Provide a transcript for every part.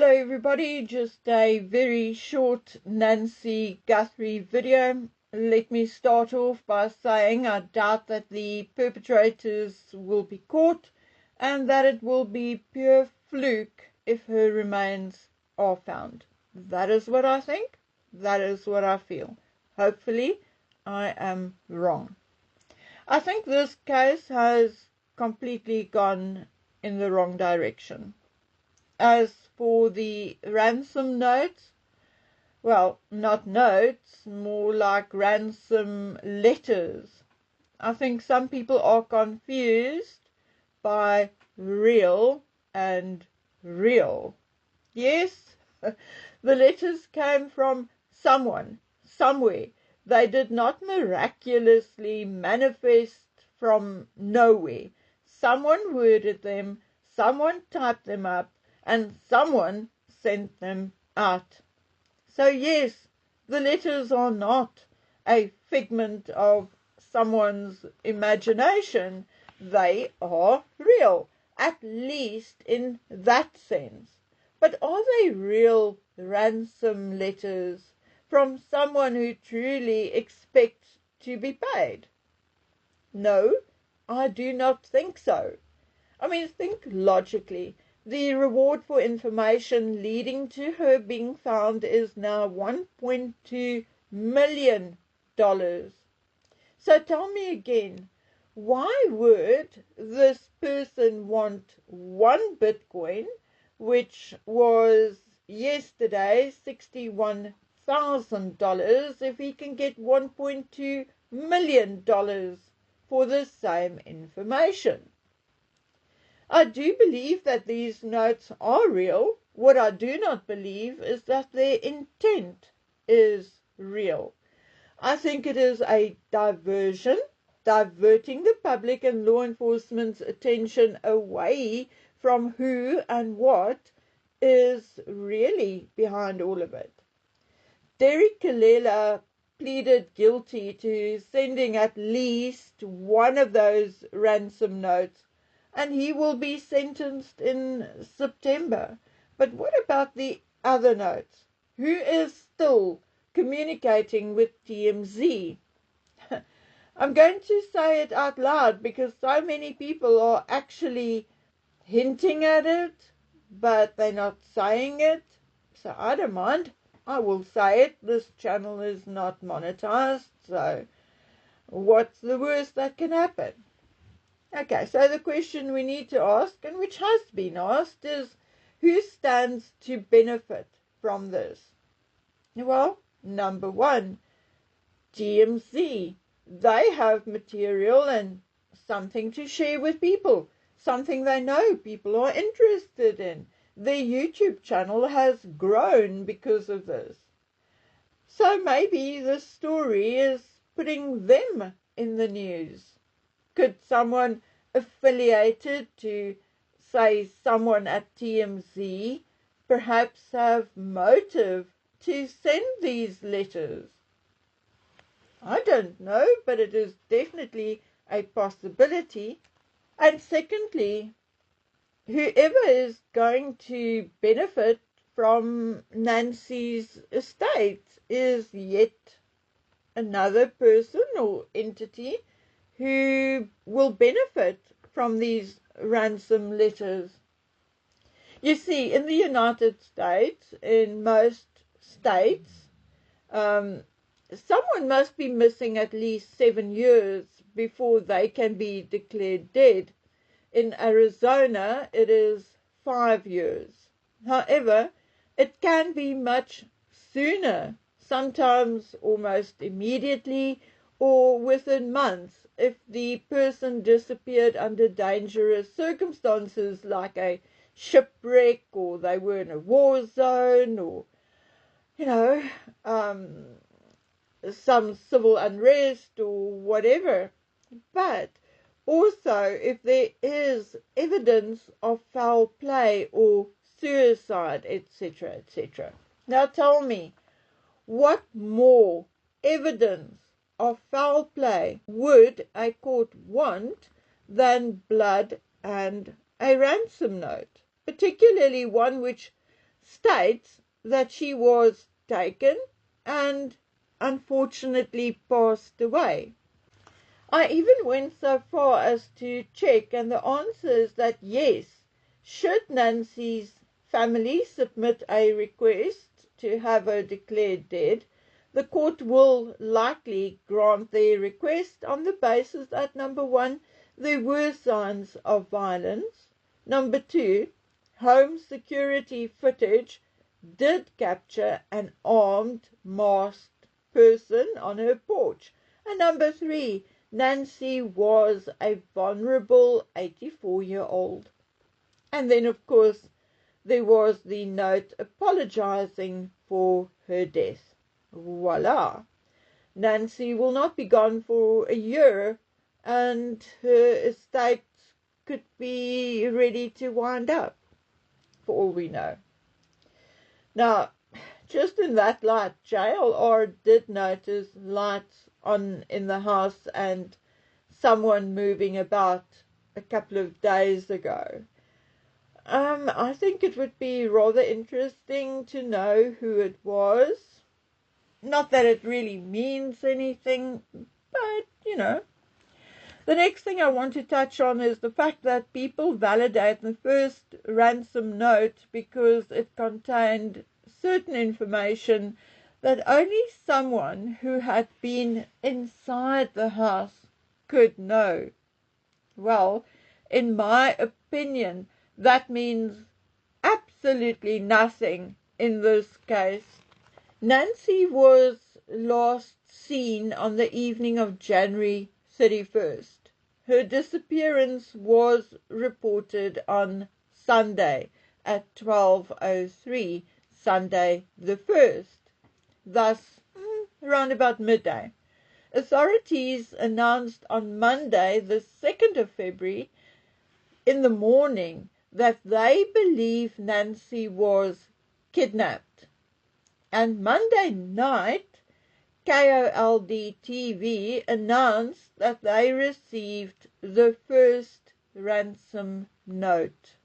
Hello everybody, just a very short Nancy Guthrie video. Let me start off by saying I doubt that the perpetrators will be caught and that it will be pure fluke if her remains are found. That is what I think. That is what I feel. Hopefully I am wrong. I think this case has completely gone in the wrong direction. As for the ransom notes, well, not notes, more like ransom letters. I think some people are confused by real and real. Yes, the letters came from someone, somewhere. They did not miraculously manifest from nowhere. Someone worded them, someone typed them up, and someone sent them out. So yes, the letters are not a figment of someone's imagination. They are real, at least in that sense. But are they real ransom letters from someone who truly expects to be paid? No, I do not think so. I mean, think logically. The reward for information leading to her being found is now $1.2 million. So tell me again, why would this person want one Bitcoin, which was yesterday $61,000, if he can get $1.2 million for the same information? I do believe that these notes are real. What I do not believe is that their intent is real. I think it is a diversion, diverting the public and law enforcement's attention away from who and what is really behind all of it. Derek Kalela pleaded guilty to sending at least one of those ransom notes, and he will be sentenced in September. But what about the other notes? Who is still communicating with TMZ? I'm going to say it out loud because so many people are actually hinting at it, but they're not saying it. So I don't mind. I will say it. This channel is not monetized, so what's the worst that can happen? Okay, so the question we need to ask, and which has been asked, is who stands to benefit from this? Well, number one, TMZ. They have material and something to share with people, something they know people are interested in. Their YouTube channel has grown because of this. So maybe this story is putting them in the news. Could someone affiliated to, say, someone at TMZ perhaps have motive to send these letters? I don't know, but it is definitely a possibility. And secondly, whoever is going to benefit from Nancy's estate is yet another person or entity who will benefit from these ransom letters. You see, in the United States, in most states, someone must be missing at least 7 years before they can be declared dead. In Arizona, it is 5 years. However, it can be much sooner, sometimes almost immediately or within months, if the person disappeared under dangerous circumstances like a shipwreck, or they were in a war zone, or, some civil unrest or whatever. But also if there is evidence of foul play or suicide, etc., etc. Now tell me, what more evidence of foul play would a court want than blood and a ransom note, particularly one which states that she was taken and unfortunately passed away. I even went so far as to check, and the answer is that yes, should Nancy's family submit a request to have her declared dead, the court will likely grant their request on the basis that, number one, there were signs of violence, number two, home security footage did capture an armed, masked person on her porch, and number three, Nancy was a vulnerable 84-year-old. And then, of course, there was the note apologizing for her death. Voila! Nancy will not be gone for a year, and her estate could be ready to wind up, for all we know. Now, just in that light, JLR did notice lights on in the house and someone moving about a couple of days ago. I think it would be rather interesting to know who it was. Not that it really means anything, but, you know. The next thing I want to touch on is the fact that people validate the first ransom note because it contained certain information that only someone who had been inside the house could know. Well, in my opinion, that means absolutely nothing in this case. Nancy was last seen on the evening of January 31st. Her disappearance was reported on Sunday at 12:03, Sunday the 1st, thus around about midday. Authorities announced on Monday the 2nd of February in the morning that they believe Nancy was kidnapped. And Monday night, KOLD TV announced that they received the first ransom note.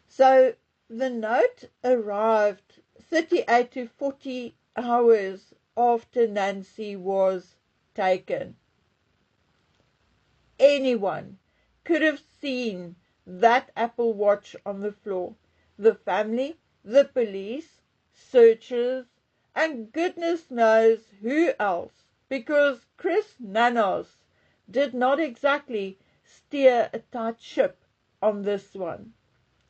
So the note arrived 38 to 40 hours after Nancy was taken. Anyone could have seen that Apple Watch on the floor. The family, the police, searchers, and goodness knows who else, because Chris Nanos did not exactly steer a tight ship on this one.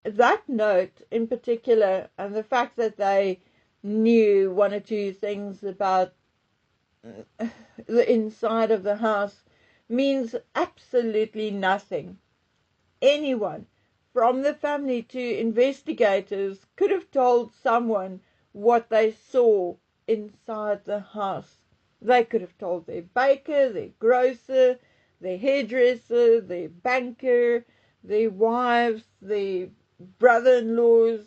That note in particular, and the fact that they knew one or two things about the inside of the house, means absolutely nothing. Anyone, from the family to investigators, could have told someone what they saw inside the house. They could have told their baker, their grocer, their hairdresser, their banker, their wives, their brother-in-laws.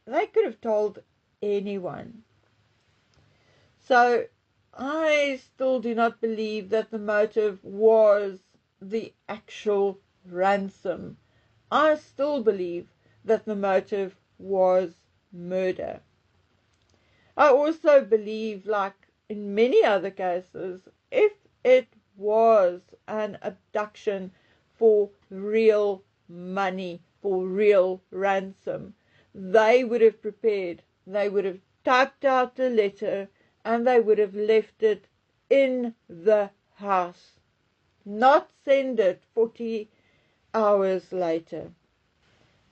They could have told anyone. So I still do not believe that the motive was the actual ransom. I still believe that the motive was murder. I also believe, like in many other cases, if it was an abduction for real money, for real ransom, they would have prepared. They would have typed out a letter and they would have left it in the house, not send it 40 hours later.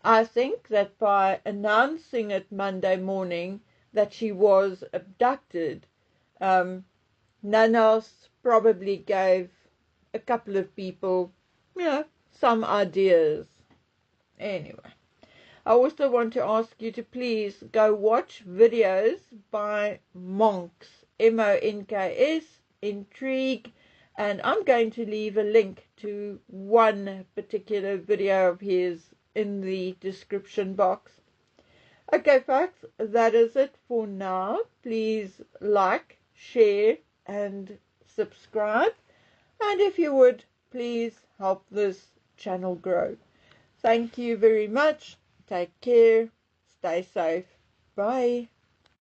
I think that by announcing it Monday morning that she was abducted, Nanos probably gave a couple of people, some ideas. Anyway, I also want to ask you to please go watch videos by MONKS, MONKS Intrigue, and I'm going to leave a link to one particular video of his in the description box. Okay, folks, that is it for now. Please like, share, and subscribe. And if you would, please help this channel grow. Thank you very much. Take care. stay safe. Bye.